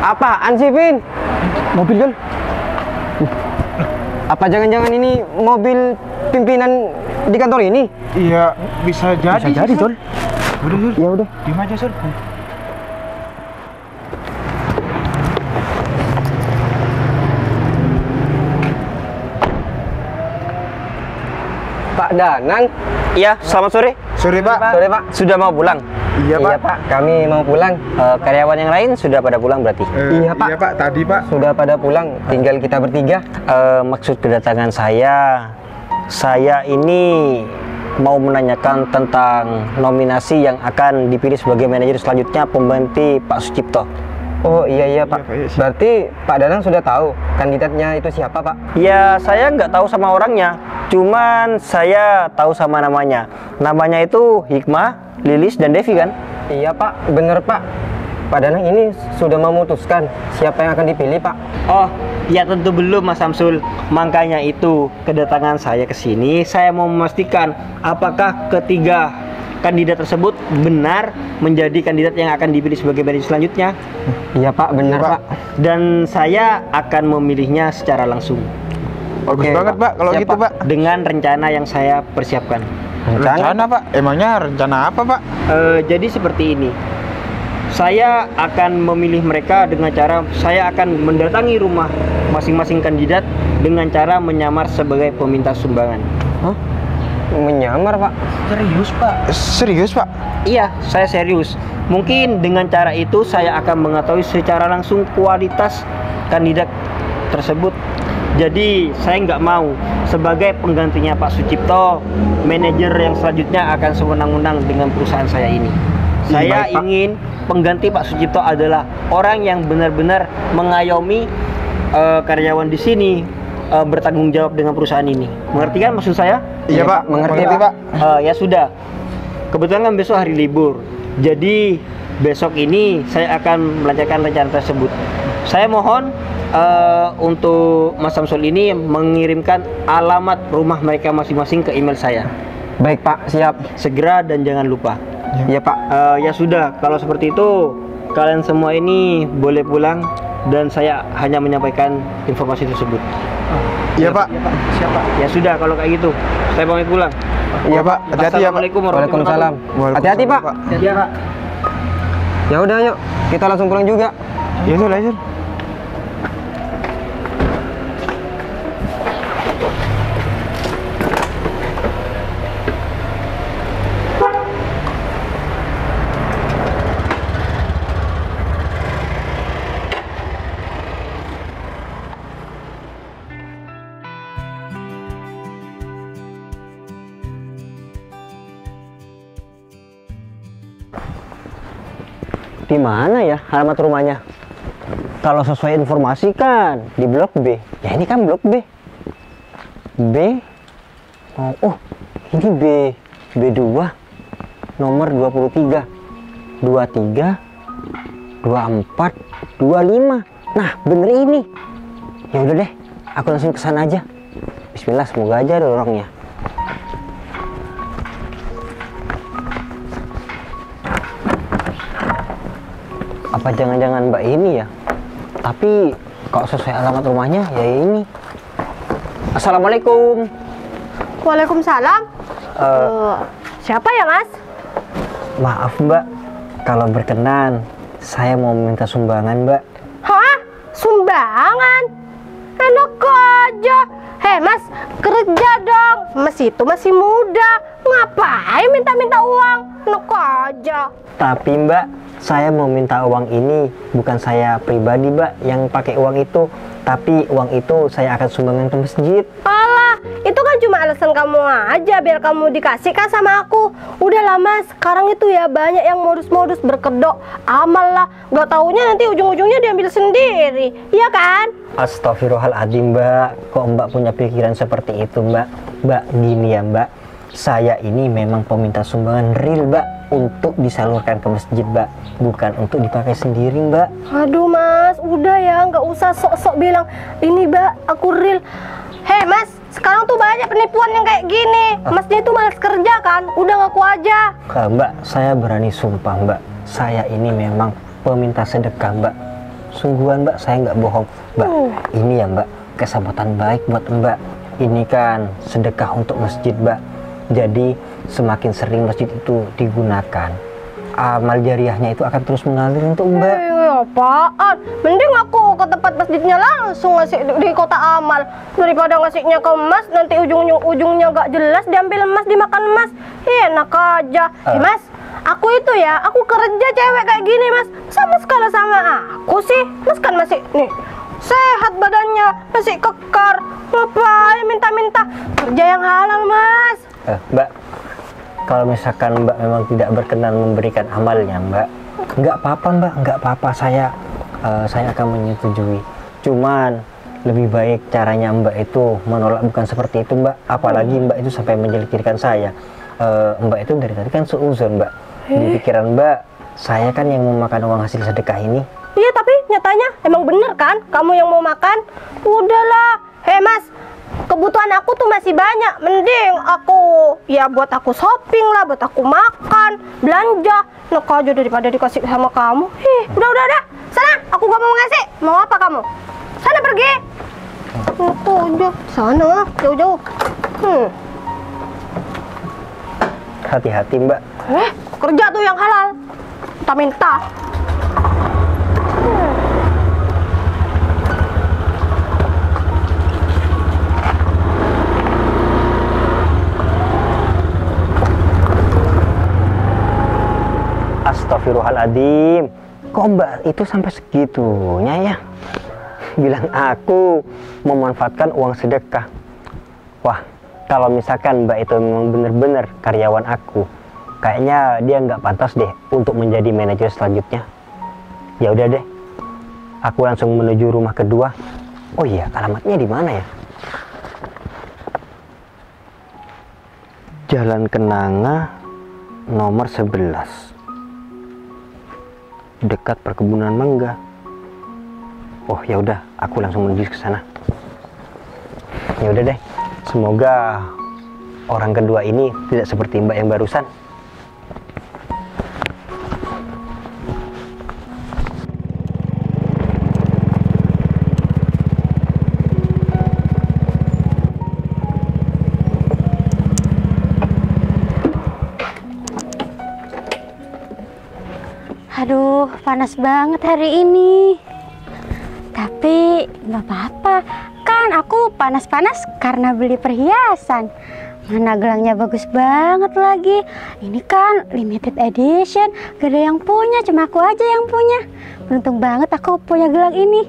Apaan sih, Vin? Mobil, Jol. Apa jangan-jangan ini mobil pimpinan di kantor ini? Iya, bisa jadi. Bisa jadi, Jol. Udah, Sur. Ya udah. Diam aja, Sur. Pak Danang. Iya, selamat sore. Sore, Pak. Sore, Pak. Sudah mau pulang? Iya, Pak. Iya, Pak. Kami mau pulang. Karyawan yang lain sudah pada pulang berarti? Iya, Pak. Iya, Pak. Tadi, Pak. Sudah pada pulang, tinggal kita bertiga. Maksud kedatangan saya ini mau menanyakan tentang nominasi yang akan dipilih sebagai manajer selanjutnya pengganti Pak Sucipto. Oh iya Pak. Pak, iya, siap. Berarti Pak Danang sudah tahu kandidatnya itu siapa, Pak? Ya, saya nggak tahu sama orangnya, cuman saya tahu sama namanya. Namanya itu Hikmah, Lilis, dan Devi kan? Iya, Pak. Bener, Pak. Pak Danang ini sudah memutuskan siapa yang akan dipilih, Pak. Oh, ya tentu belum, Mas Samsul. Makanya itu kedatangan saya ke sini, saya mau memastikan apakah ketiga kandidat tersebut benar menjadi kandidat yang akan dipilih sebagai manajer selanjutnya. Iya, Pak. Benar, Iya, Pak. Pak. Dan saya akan memilihnya secara langsung Bagus Oke, banget, Pak. Kalau Siap, gitu, Pak. dengan rencana yang saya persiapkan. Rencana, Pak. Emangnya rencana apa, Pak? Jadi seperti ini. Saya akan memilih mereka dengan cara saya akan mendatangi rumah masing-masing kandidat dengan cara menyamar sebagai peminta sumbangan. Hah? Menyamar, Pak? Serius, Pak? Serius, Pak? Iya, saya serius. Mungkin dengan cara itu saya akan mengetahui secara langsung kualitas kandidat tersebut. Jadi saya nggak mau sebagai penggantinya Pak Sucipto, manajer yang selanjutnya akan sewenang-wenang dengan perusahaan saya ini. Saya Baik, Pak. ingin pengganti Pak Sucipto adalah orang yang benar-benar mengayomi karyawan di sini, bertanggung jawab dengan perusahaan ini. Mengerti kan maksud saya? Iya, Pak. Mengerti, Mengerti, Pak. Pak. Ya sudah. Kebetulan kan besok hari libur. Jadi besok ini saya akan melancarkan rencana tersebut. Saya mohon untuk Mas Samsul ini mengirimkan alamat rumah mereka masing-masing ke email saya. Baik, Pak. Siap. Segera dan jangan lupa. Iya, Pak. Ya sudah, kalau seperti itu kalian semua ini boleh pulang dan saya hanya menyampaikan informasi tersebut. Iya, Pak. Siap, Pak. Ya sudah, kalau kayak gitu saya pamit pulang. Iya, Pak. Hati-hati ya, Pak. Assalamualaikum warahmatullahi Waalaikumsalam. Waalaikumsalam, Hati-hati, Pak. Pak. Iya, Pak. Ya udah, yuk. Kita langsung pulang juga. Iya, Sur. Ayo, Sur. Di mana ya alamat rumahnya? Kalau sesuai informasi kan di blok B. Ya ini kan blok B. B. Oh, ini B. B2. Nomor 23. 23 24 25. Nah, bener ini. Ya udah deh, aku langsung ke sana aja. Bismillah, semoga aja ada orangnya. Apa jangan-jangan Mbak ini ya? Tapi kalau sesuai alamat rumahnya ya ini. Assalamualaikum. Waalaikumsalam. Siapa ya, Mas? Maaf Mbak, kalau berkenan saya mau minta sumbangan Mbak. Hah? Sumbangan? Enak aja. Hei Mas, kerja dong. Mas itu masih muda. Ngapain minta-minta uang? Enak aja. Tapi Mbak, saya mau minta uang ini bukan saya pribadi Mbak yang pakai uang itu, tapi uang itu saya akan sumbangkan ke masjid. Alah, itu kan cuma alasan kamu aja biar kamu dikasihkan sama aku. Udahlah Mas, sekarang itu ya banyak yang modus-modus berkedok amal lah. Gak taunya nanti ujung-ujungnya diambil sendiri, iya kan? Astagfirullahaladzim Mbak, kok Mbak punya pikiran seperti itu Mbak? Mbak gini ya Mbak, saya ini memang peminta sumbangan real Mbak untuk disalurkan ke masjid Mbak, bukan untuk dipakai sendiri Mbak. Aduh Mas, udah ya, nggak usah sok-sok bilang ini Mbak, aku real. Hei Mas, sekarang tuh banyak penipuan yang kayak gini. Masnya itu malas kerja kan, udah ngaku aja. Mbak, saya berani sumpah Mbak, saya ini memang peminta sedekah Mbak. Sungguhan Mbak, saya nggak bohong. Mbak, ini ya Mbak, kesempatan baik buat Mbak. Ini kan sedekah untuk masjid Mbak. Jadi semakin sering masjid itu digunakan, amal jariahnya itu akan terus mengalir untuk Mbak. Apaan? Mending aku ke tempat masjidnya langsung ngasih di kota amal daripada ngasihnya ke emas, nanti ujungnya nggak jelas, diambil emas dimakan emas. Enak aja. Mas, aku itu ya, aku kerja cewek kayak gini Mas, sama sekali sama aku sih. Mas kan masih nih sehat badannya, masih kekar, ngapain minta-minta kerja yang halal Mas? Mbak, kalau misalkan Mbak memang tidak berkenan memberikan amalnya Mbak, nggak apa-apa Mbak, nggak apa-apa, saya akan menyetujui. Cuman lebih baik caranya Mbak itu menolak, bukan seperti itu Mbak. Apalagi Mbak itu sampai menjelek-jelekan saya. Mbak itu dari tadi kan seuzon Mbak. Di pikiran Mbak, saya kan yang mau makan uang hasil sedekah ini. Iya, tapi nyatanya emang bener kan kamu yang mau makan? Udahlah. Hei Mas, kebutuhan aku tuh masih banyak. Mending aku ya buat aku shopping lah, buat aku makan, belanja. Enak aja daripada dikasih sama kamu. Udah. Sana, aku gak mau ngasih. Mau apa kamu? Sana pergi. Itu aja. Sana, jauh-jauh. Hati-hati Mbak. Kerja tuh yang halal. Minta-minta. Astagfirullahaladzim, kok Mbak itu sampai segitunya ya? Bilang aku memanfaatkan uang sedekah. Wah, kalau misalkan Mbak itu memang benar-benar karyawan aku, kayaknya dia nggak pantas deh untuk menjadi manajer selanjutnya. Ya udah deh, aku langsung menuju rumah kedua. Oh iya, alamatnya di mana ya? Jalan Kenanga nomor 11. Dekat perkebunan mangga. Oh ya udah, aku langsung menuju ke sana. Ya udah deh, semoga orang kedua ini tidak seperti Mbak yang barusan. Aduh, panas banget hari ini. Tapi nggak apa-apa, kan aku panas-panas karena beli perhiasan. Mana gelangnya bagus banget lagi. Ini kan limited edition, gak ada yang punya, cuma aku aja yang punya. Beruntung banget aku punya gelang ini.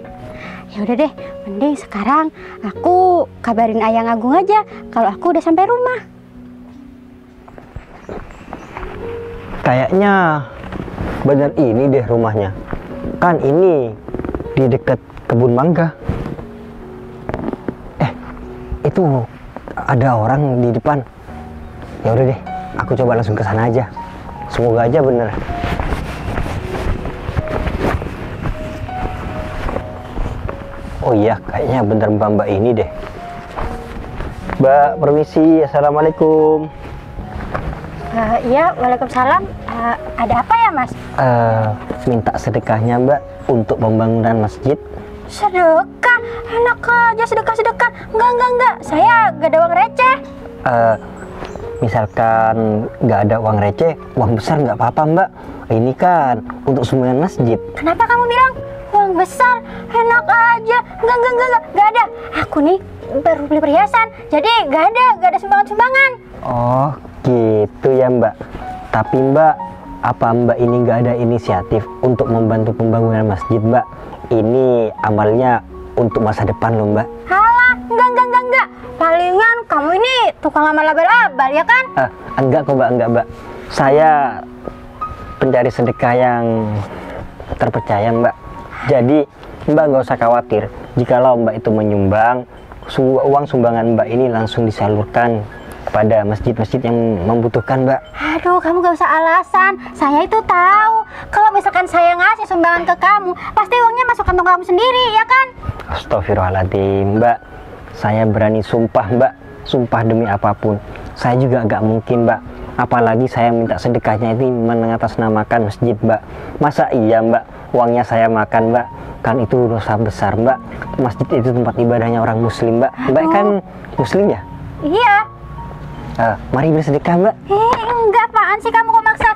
Ya udah deh, mending sekarang aku kabarin Ayang Agung aja kalau aku udah sampai rumah. Kayaknya bener ini deh rumahnya. Kan ini di dekat kebun mangga. Itu ada orang di depan. Ya udah deh, aku coba langsung ke sana aja. Semoga aja bener. Oh iya, kayaknya bener mbak ini deh. Mbak, permisi. Assalamualaikum. Iya, waalaikumsalam. Ada apa ya Mas? Minta sedekahnya Mbak untuk pembangunan masjid. Sedekah? Enak aja sedekah-sedekah. Enggak. Saya gak ada uang receh. Misalkan nggak ada uang receh, uang besar nggak apa-apa Mbak. Ini kan untuk sumbangan masjid. Kenapa kamu bilang uang besar? Enak aja. Enggak ada. Aku nih baru beli perhiasan, jadi gak ada sumbangan-sumbangan. Oh gitu ya Mbak. Tapi Mbak, apa Mbak ini nggak ada inisiatif untuk membantu pembangunan masjid Mbak? Ini amalnya untuk masa depan loh Mbak. Halah, enggak. Palingan kamu ini tukang amal abal-abal ya kan? Enggak kok Mbak. Saya pencari sedekah yang terpercaya Mbak. Jadi Mbak nggak usah khawatir. Jikalau Mbak itu menyumbang, uang sumbangan Mbak ini langsung disalurkan kepada masjid-masjid yang membutuhkan Mbak. Aduh, kamu gak usah alasan. Saya itu tahu kalau misalkan saya ngasih sumbangan ke kamu, pasti uangnya masuk kantong kamu sendiri, ya kan? Astagfirullahaladzim Mbak, saya berani sumpah Mbak, sumpah demi apapun. Saya juga gak mungkin Mbak, apalagi saya minta sedekahnya ini mengatasnamakan masjid Mbak. Masa iya Mbak, uangnya saya makan Mbak? kan itu dosa besar Mbak. Masjid itu tempat ibadahnya orang muslim Mbak. Mbak kan muslim ya? Iya. Mari bersedekah Mbak. Enggak, apaan sih kamu kok maksa?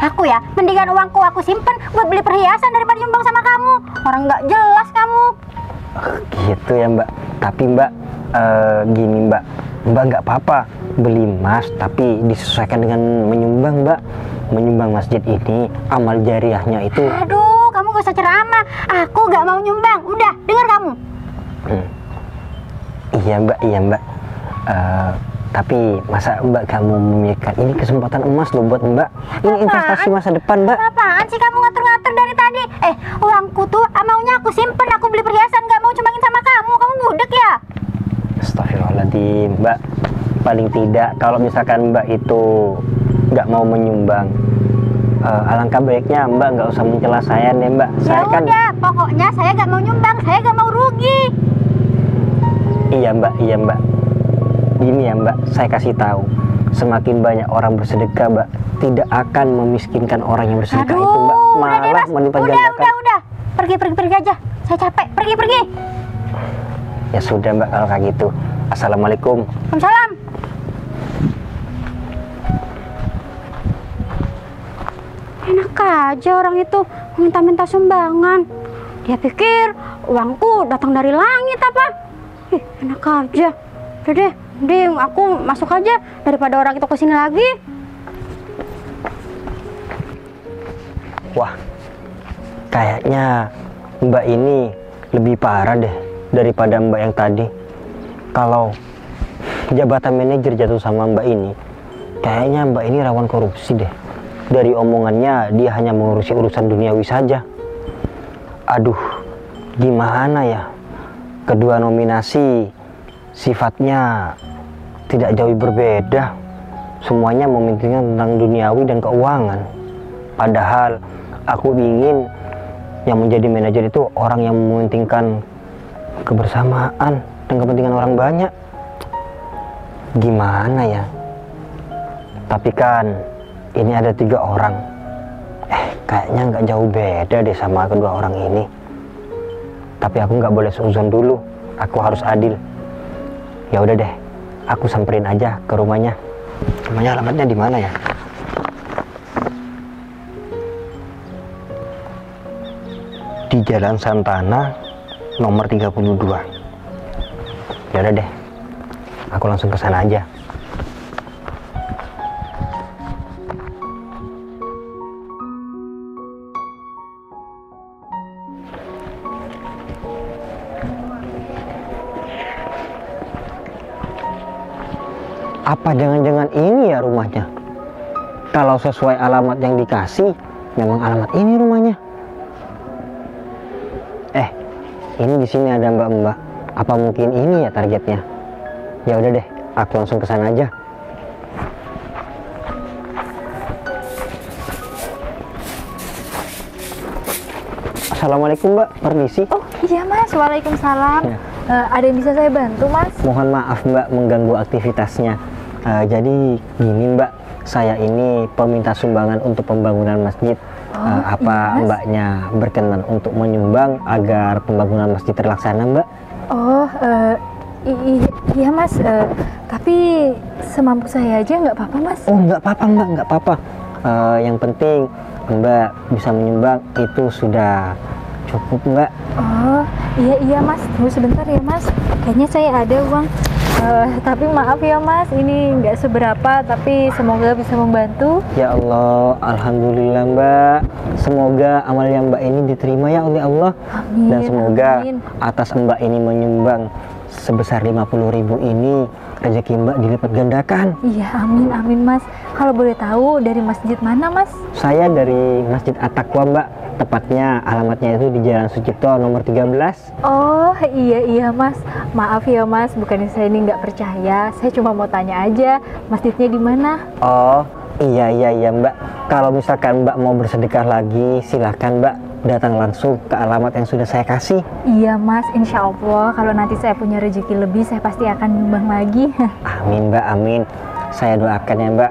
Aku ya, mendingan uangku aku simpen buat beli perhiasan daripada nyumbang sama kamu. Orang nggak jelas kamu. Gitu ya Mbak. Tapi Mbak, gini Mbak, Mbak nggak apa-apa beli emas, tapi disesuaikan dengan menyumbang Mbak. Menyumbang masjid ini, amal jariahnya itu. Aduh, kamu gak usah ceramah. Aku gak mau nyumbang. Udah, dengar kamu. Iya Mbak, iya Mbak. Tapi masa Mbak kamu memikirkan ini kesempatan emas loh buat Mbak. Ini investasi masa depan Mbak. Apaan sih kamu ngatur-ngatur dari tadi? Uangku tuh maunya aku simpen, aku beli perhiasan, gak mau cumbangin sama kamu. Kamu budek ya? Astagfirullahaladzim Mbak. Paling tidak kalau misalkan Mbak itu nggak mau menyumbang, alangkah baiknya Mbak nggak usah mencela saya nih Mbak. Ya udah, pokoknya saya nggak mau nyumbang, saya nggak mau rugi. Iya Mbak. Gini ya Mbak, saya kasih tahu, semakin banyak orang bersedekah Mbak, tidak akan memiskinkan orang yang bersedekah itu Mbak, malah melipat gandakan. Udah, pergi aja. Saya capek, pergi. Ya sudah Mbak, kalau kayak gitu. Assalamualaikum. Waalaikumsalam. Enak aja orang itu minta-minta sumbangan. Dia pikir uangku datang dari langit apa? Enak aja. Udah deh, mending aku masuk aja daripada orang itu kesini lagi. Wah, kayaknya Mbak ini lebih parah deh daripada Mbak yang tadi. Kalau jabatan manajer jatuh sama Mbak ini, kayaknya Mbak ini rawan korupsi deh. Dari omongannya dia hanya mengurusi urusan duniawi saja. Aduh, gimana ya? Kedua nominasi sifatnya tidak jauh berbeda. Semuanya mementingkan tentang duniawi dan keuangan. Padahal aku ingin yang menjadi manajer itu orang yang mementingkan kebersamaan dan kepentingan orang banyak. Gimana ya? Tapi kan ini ada 3 orang. Kayaknya nggak jauh beda deh sama kedua orang ini. Tapi aku nggak boleh seuzon dulu. Aku harus adil. Ya udah deh, aku samperin aja ke rumahnya. Rumahnya alamatnya di mana ya? Di Jalan Santana nomor 32. Ya udah deh, aku langsung ke sana aja. Apa jangan-jangan ini ya rumahnya? Kalau sesuai alamat yang dikasih, memang alamat ini rumahnya. Ini di sini ada mbak-mbak. Apa mungkin ini ya targetnya? Ya udah deh, aku langsung ke sana aja. Assalamualaikum Mbak, permisi. Oh iya Mas, waalaikumsalam. Ya. Ada yang bisa saya bantu Mas? Mohon maaf Mbak mengganggu aktivitasnya. Jadi gini Mbak, saya ini peminta sumbangan untuk pembangunan masjid. Apa iya, Mbaknya berkenan untuk menyumbang agar pembangunan masjid terlaksana Mbak? Oh iya Mas, tapi semampu saya aja nggak apa-apa Mas? Oh nggak apa-apa Mbak, nggak apa-apa. Yang penting Mbak bisa menyumbang itu sudah cukup Mbak. Oh iya Mas, tunggu sebentar ya Mas. Kayaknya saya ada uang. Tapi maaf ya Mas, ini nggak seberapa, tapi semoga bisa membantu. Ya Allah, alhamdulillah Mbak. Semoga amalnya Mbak ini diterima ya oleh Allah. Amin, dan semoga amin. atas Mbak ini menyumbang sebesar 50.000 ini, rezeki Mbak dilipat gandakan. Iya, amin Mas. Kalau boleh tahu dari masjid mana Mas? Saya dari Masjid At-Taqwa Mbak. Tepatnya alamatnya itu di Jalan Sucipto nomor 13. Oh iya Mas, maaf ya Mas, bukannya saya ini nggak percaya, saya cuma mau tanya aja masjidnya di mana. Oh iya Mbak, kalau misalkan Mbak mau bersedekah lagi silahkan Mbak datang langsung ke alamat yang sudah saya kasih. Iya Mas, insya Allah kalau nanti saya punya rezeki lebih saya pasti akan nyumbang lagi. Amin Mbak, amin. Saya doakan ya Mbak,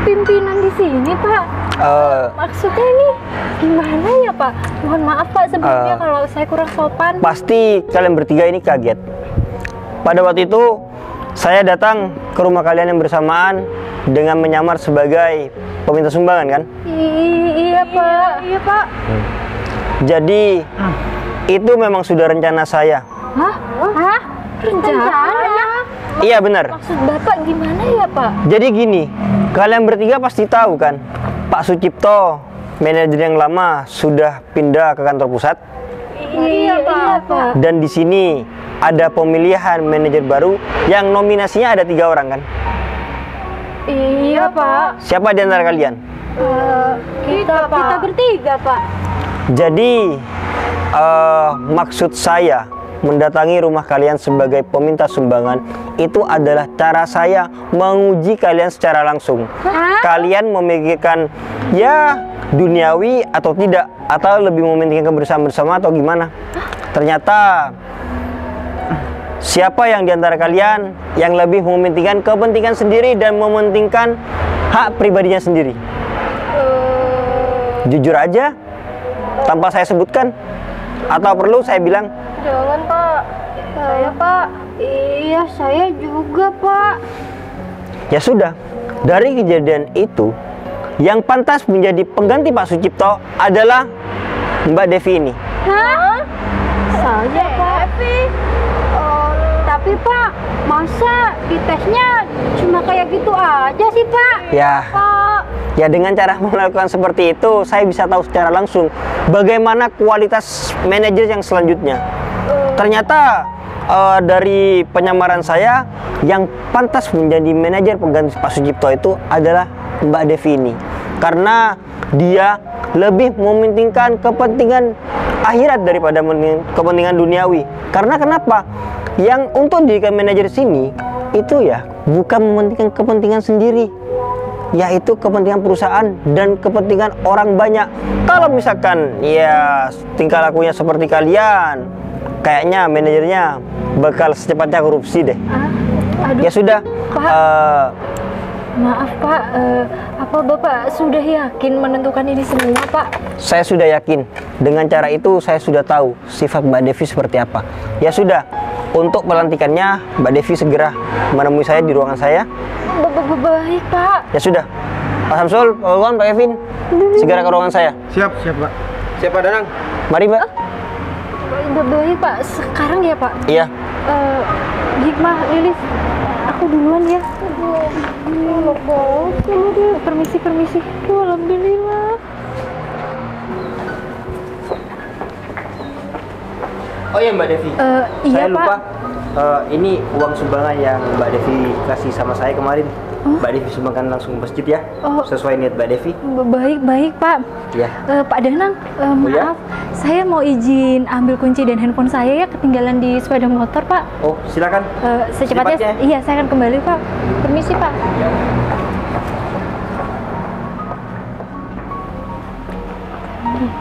pimpinan di sini, Pak? Maksudnya ini gimana ya, Pak? Mohon maaf, Pak, sebelumnya kalau saya kurang sopan. Pasti kalian bertiga ini kaget. Pada waktu itu saya datang ke rumah kalian yang bersamaan dengan menyamar sebagai peminta sumbangan kan? Iya, Pak. Iya, Pak. Jadi itu memang sudah rencana saya. Hah? Rencana? Iya benar. Maksud Bapak gimana ya, Pak? Jadi gini, kalian bertiga pasti tahu kan, Pak Sucipto, manajer yang lama sudah pindah ke kantor pusat. Iya, Pak. Dan di sini ada pemilihan manajer baru yang nominasinya ada 3 orang kan? Iya, Pak. Siapa di antara kalian? Kita, Pak. Kita bertiga, Pak. Jadi maksud saya mendatangi rumah kalian sebagai peminta sumbangan itu adalah cara saya menguji kalian secara langsung. Kalian memikirkan ya duniawi atau tidak, atau lebih mementingkan kebersamaan bersama atau gimana? Ternyata siapa yang diantara kalian yang lebih mementingkan kepentingan sendiri dan mementingkan hak pribadinya sendiri? Jujur aja, tanpa saya sebutkan, atau perlu saya bilang? Jangan, Pak. Saya, Pak. Iya, saya juga, Pak. Ya sudah, dari kejadian itu, yang pantas menjadi pengganti Pak Sucipto adalah Mbak Devi ini. Hah? Saya, Pak. Tapi, Pak, masa di tesnya cuma kayak gitu aja sih, Pak? Ya, Pak. ya dengan cara melakukan seperti itu, saya bisa tahu secara langsung bagaimana kualitas manajer yang selanjutnya. Ternyata dari penyamaran saya, yang pantas menjadi manajer pengganti Pak Sucipto itu adalah Mbak Devi ini. Karena dia lebih mementingkan kepentingan akhirat daripada kepentingan duniawi. Karena kenapa? Yang untuk dijadikan manajer sini itu ya bukan mementingkan kepentingan sendiri, yaitu kepentingan perusahaan dan kepentingan orang banyak. Kalau misalkan ya tingkah lakunya seperti kalian, kayaknya manajernya bakal secepatnya korupsi deh. Aduh, Ya sudah, maaf, Pak. Apa Bapak sudah yakin menentukan ini semua, Pak? saya sudah yakin. Dengan cara itu saya sudah tahu sifat Mbak Devi seperti apa. Ya sudah, untuk pelantikannya Mbak Devi segera menemui saya di ruangan saya. Baik, Pak. Ya sudah, Pak Samsul, Pak Wawan, Pak Kevin, segera ke ruangan saya. Siap, Pak. Siapa Danang? Mari Mbak. Baik, Pak. Sekarang ya, Pak. Iya. Hikmah, Lilis, aku duluan ya. Permisi. Alhamdulillah. Oh iya Mbak Devi. Iya, Saya lupa. Pak. Ini uang sumbangan yang Mbak Devi kasih sama saya kemarin. Mbak Devi sumbangkan langsung ke masjid ya. Sesuai niat Mbak Devi. Baik, Pak. Ya. Pak Danang, ya? maaf, saya mau izin ambil kunci dan handphone saya ya, ketinggalan di sepeda motor, Pak. Oh, silakan. Secepatnya. Iya, saya akan kembali, Pak. Permisi, Pak.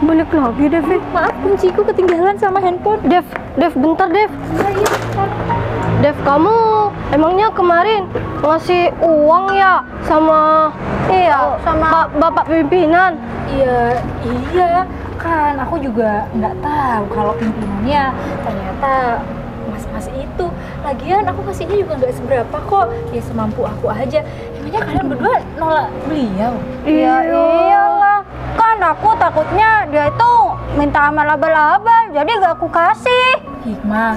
Balik lagi, Dev. Maaf, kunciku ketinggalan sama handphone. Dev, bentar, Dev. Iya, Dev, kamu emangnya kemarin ngasih uang ya sama sama Bapak pimpinan? Iya, kan aku juga nggak tahu kalau pimpinannya ternyata mas-mas itu. Lagian aku kasihnya juga nggak seberapa kok, ya semampu aku aja. Emangnya kalian berdua nolak beliau? Iya, iyalah. Kan aku takutnya dia itu minta amal abal-abal, jadi gak aku kasih. Hikmah,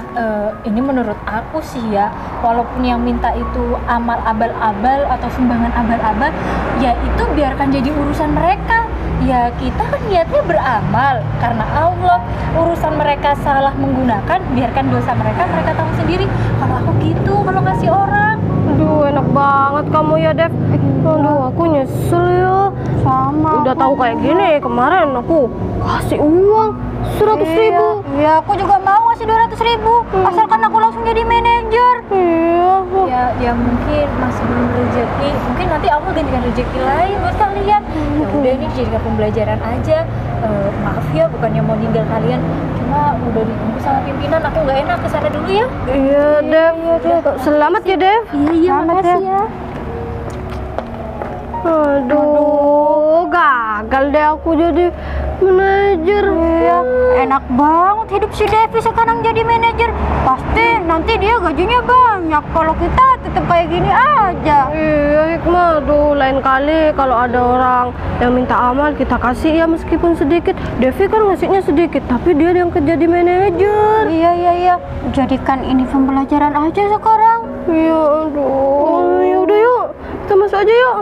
ini menurut aku sih ya, walaupun yang minta itu amal abal-abal atau sumbangan abal-abal, ya itu biarkan jadi urusan mereka. Ya kita kan niatnya beramal karena Allah. Urusan mereka salah menggunakan, biarkan dosa mereka tahu sendiri. Kalau aku gitu, kalau ngasih orang. Aduh, enak banget kamu ya, Dev. Aduh, aku nyesel ya. Sama. Udah tahu kayak gini, kemarin aku kasih uang 100.000. Ya aku juga mau ngasih 200.000, asalkan aku langsung jadi manajer. Iya. Ya mungkin masih belum rezeki. Mungkin nanti Allah gantikan rezeki lain buat kalian. Ya udah, ini dijadikan pembelajaran aja. Maaf ya, bukannya mau ninggal kalian, cuma udah ditunggu sama pimpinan. Aku nggak enak kesana dulu ya. Iya, Dev. Selamat ya, Dev. Iya, makasih ya. Aduh, gagal deh aku jadi manajer. Iya, enak banget hidup si Devi sekarang jadi manajer. Pasti nanti dia gajinya banyak. Kalau kita tetap kayak gini aja. Iya, Hikmah. Aduh, lain kali kalau ada orang yang minta amal kita kasih ya meskipun sedikit. Devi kan ngasihnya sedikit, tapi dia yang jadi manajer. Iya. Jadikan ini pembelajaran aja sekarang. Iya, aduh. Ya udah yuk, kita masuk aja yuk.